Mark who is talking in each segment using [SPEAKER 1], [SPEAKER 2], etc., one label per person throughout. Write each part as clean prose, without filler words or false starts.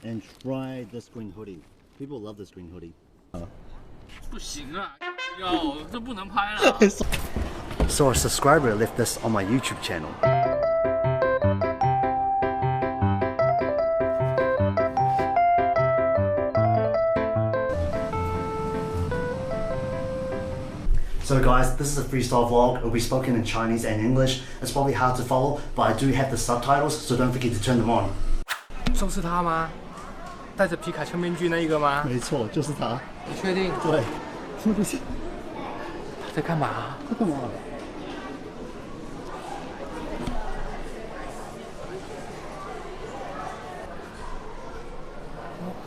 [SPEAKER 1] and try this green hoodie. People love this green hoodie.
[SPEAKER 2] 不行啊，哟，这不能拍了。
[SPEAKER 1] So a subscriber left this on my YouTube channel. So guys, this is a freestyle vlog. It will be spoken in Chinese and English. It's probably hard to follow, but I do have the subtitles, so don't forget to turn them on.
[SPEAKER 3] 就是他吗？戴着皮卡丘面具那一个吗？
[SPEAKER 1] 没错，就是他。
[SPEAKER 3] 你确定？
[SPEAKER 1] 对，是不是？
[SPEAKER 3] 他在干嘛？
[SPEAKER 1] 他干嘛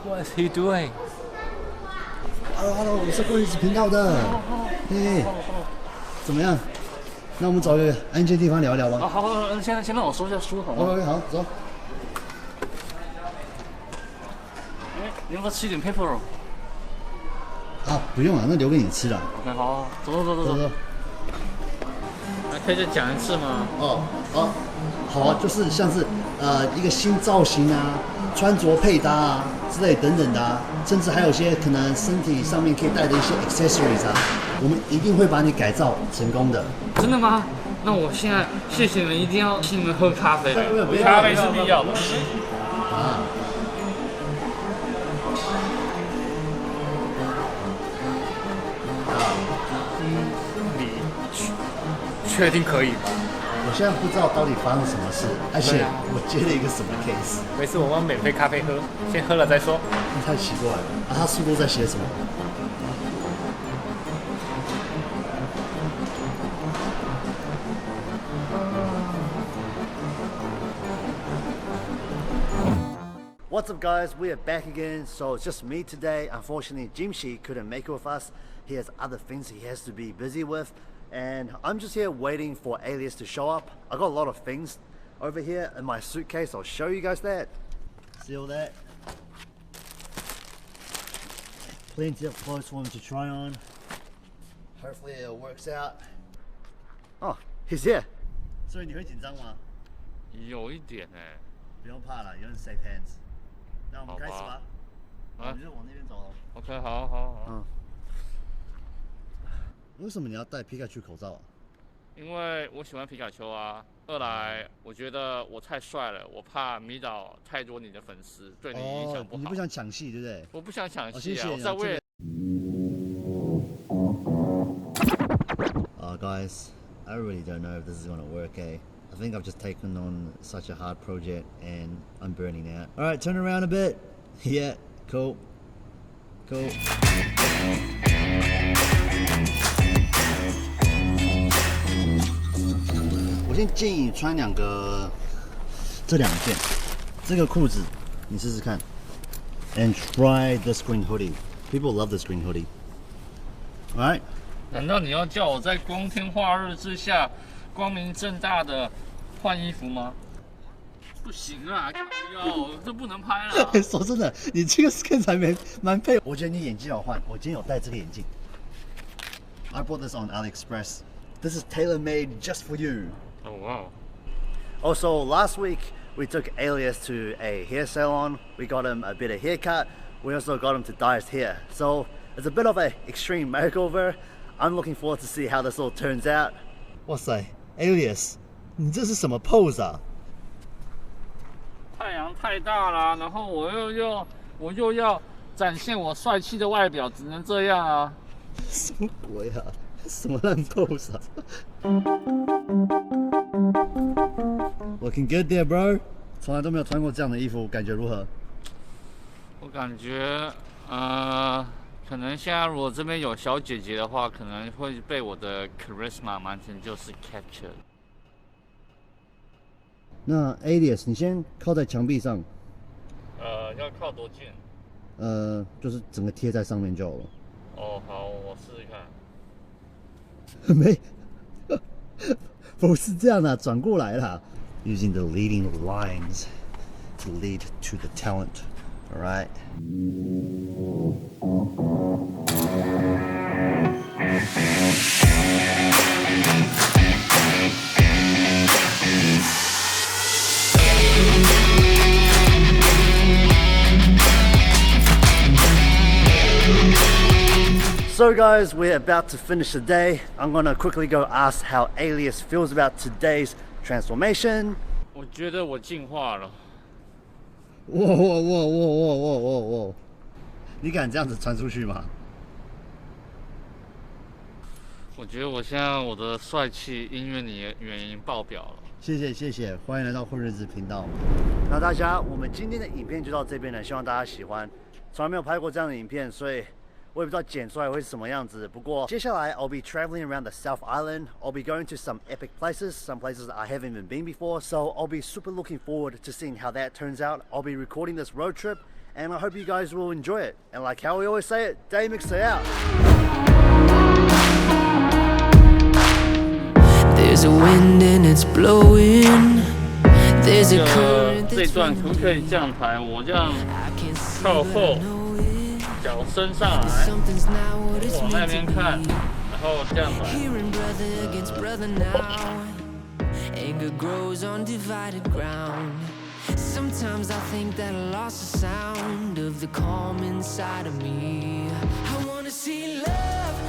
[SPEAKER 3] ？What is he doing?
[SPEAKER 1] Hello， 我是贵子频道的。嘿，怎么样？那我们找个安静地方聊一聊吧。
[SPEAKER 2] 好，先让我收一下书好吗？
[SPEAKER 1] OK， 好，走。
[SPEAKER 2] 你要不要吃一点 paper？
[SPEAKER 1] 啊，不用了，那留给你吃了。
[SPEAKER 2] OK， 好，走。还可以再讲一次吗？
[SPEAKER 1] 好啊，就是像是一个新造型啊，穿着配搭啊之类等等的啊，甚至还有些可能身体上面可以带的一些 accessories 啊，我们一定会把你改造成功的。
[SPEAKER 2] 真的吗？那我现在谢谢你们，一定要请你们喝咖啡。
[SPEAKER 1] 不要
[SPEAKER 2] 咖啡是必要的。
[SPEAKER 1] 啊。
[SPEAKER 3] 你确定可以吗？
[SPEAKER 1] 我现在不知道到底发生什么事，而且我接了一个什么 case。
[SPEAKER 3] 没事，我们免费咖啡喝，先喝了再说。
[SPEAKER 1] 太奇怪了啊！他书都在写什么？ What's up guys, we are back again. So it's just me today. Unfortunately Jimshi couldn't make it with us. He has other things he has to be busy with, and I'm just here waiting for Alias to show up. I got a lot of things over here in my suitcase. I'll show you guys that. See all that? Plenty of clothes for him to try on. Hopefully it works out. Oh, he's here. 所以你会紧张吗？
[SPEAKER 2] 有一点哎。
[SPEAKER 1] 不用怕了，有人 safe hands。 那我们开始吧。我们就往那边走了。
[SPEAKER 2] OK， 好。
[SPEAKER 1] 嗯。为什么你要戴皮卡丘口罩啊？
[SPEAKER 2] 因为我喜欢皮卡丘啊。二来，我觉得我太帅了，我怕迷倒太多你的粉丝，对你影响不好。
[SPEAKER 1] 你不想抢戏，对不对？
[SPEAKER 2] 我不想抢戏啊，
[SPEAKER 1] 谢谢
[SPEAKER 2] 我在为。
[SPEAKER 1] Guys, I really don't know if this is gonna work, eh? I think I've just taken on such a hard project and I'm burning out. All right, turn around a bit. Yeah, cool. 我先建议你穿这两件，这个裤子你试试看。And try this green hoodie. People love this green hoodie. All right?
[SPEAKER 2] 难道你要叫我在光天化日之下，光明正大的换衣服吗？不行啊，哟，这不能拍了。
[SPEAKER 1] 说真的，你这个 skin 才蛮配。我觉得你眼镜要换，我今天有戴这个眼镜。I bought this on AliExpress. This is tailor made just for you.
[SPEAKER 2] Oh wow.
[SPEAKER 1] Also, last week we took Alias to a hair salon. We got him a bit of haircut. We also got him to dye his hair. So it's a bit of an extreme makeover. I'm looking forward to see how this all turns out. 哇塞 ，Alias， 你这是什么 pose 啊？
[SPEAKER 2] 太阳太大了，然后我又要展现我帅气的外表，只能这样啊。
[SPEAKER 1] 什么鬼啊？什么烂 pose 啊 ？Looking good there, bro. 从来都没有穿过这样的衣服，感觉如何？
[SPEAKER 2] 我感觉，可能现在如果这边有小姐姐的话，可能会被我的 charisma 完全就是 capture。
[SPEAKER 1] 那 Alias， 你先靠在墙壁上。
[SPEAKER 2] 要靠多近？
[SPEAKER 1] 就是整个贴在上面就好了。
[SPEAKER 2] 哦，好，我试试看。
[SPEAKER 1] 没，不是这样的，转过来啦。Using the leading lines to lead to the talent. All right. So guys, we're about to finish the day. I'm gonna quickly go ask how Alias feels about today's transformation.
[SPEAKER 2] 我觉得我进化了。
[SPEAKER 1] Whoa！你敢这样子传出去吗？
[SPEAKER 2] 我觉得我现在我的帅气因为你的原因爆表了。
[SPEAKER 1] 谢谢，欢迎来到混日子频道。那大家，我们今天的影片就到这边了，希望大家喜欢。从来没有拍过这样的影片，所以我也不知道剪出来会是什么样子。不过接下来 I'll be traveling around the South Island. I'll be going to some epic places, some places I haven't even been before. So I'll be super looking forward to seeing how that turns out. I'll be recording this road trip, and I hope you guys will enjoy it. And like how we always say it, day mix it out.
[SPEAKER 4] There's a wind and it's blowing. There's a current
[SPEAKER 2] 这
[SPEAKER 4] that's
[SPEAKER 2] 段可不可以这样排？我这样
[SPEAKER 4] I can see
[SPEAKER 2] 靠
[SPEAKER 4] but
[SPEAKER 2] 后
[SPEAKER 4] I know it.
[SPEAKER 2] 脚伸上来，
[SPEAKER 4] Something's not what it's
[SPEAKER 2] 往那
[SPEAKER 4] meant
[SPEAKER 2] 边
[SPEAKER 4] to
[SPEAKER 2] 看，
[SPEAKER 4] be.
[SPEAKER 2] 然后这样来。
[SPEAKER 4] Hearing brother against brother now. Anger grows on divided ground. Sometimes I think that I lost the sound of the calm inside of me. I wanna see love.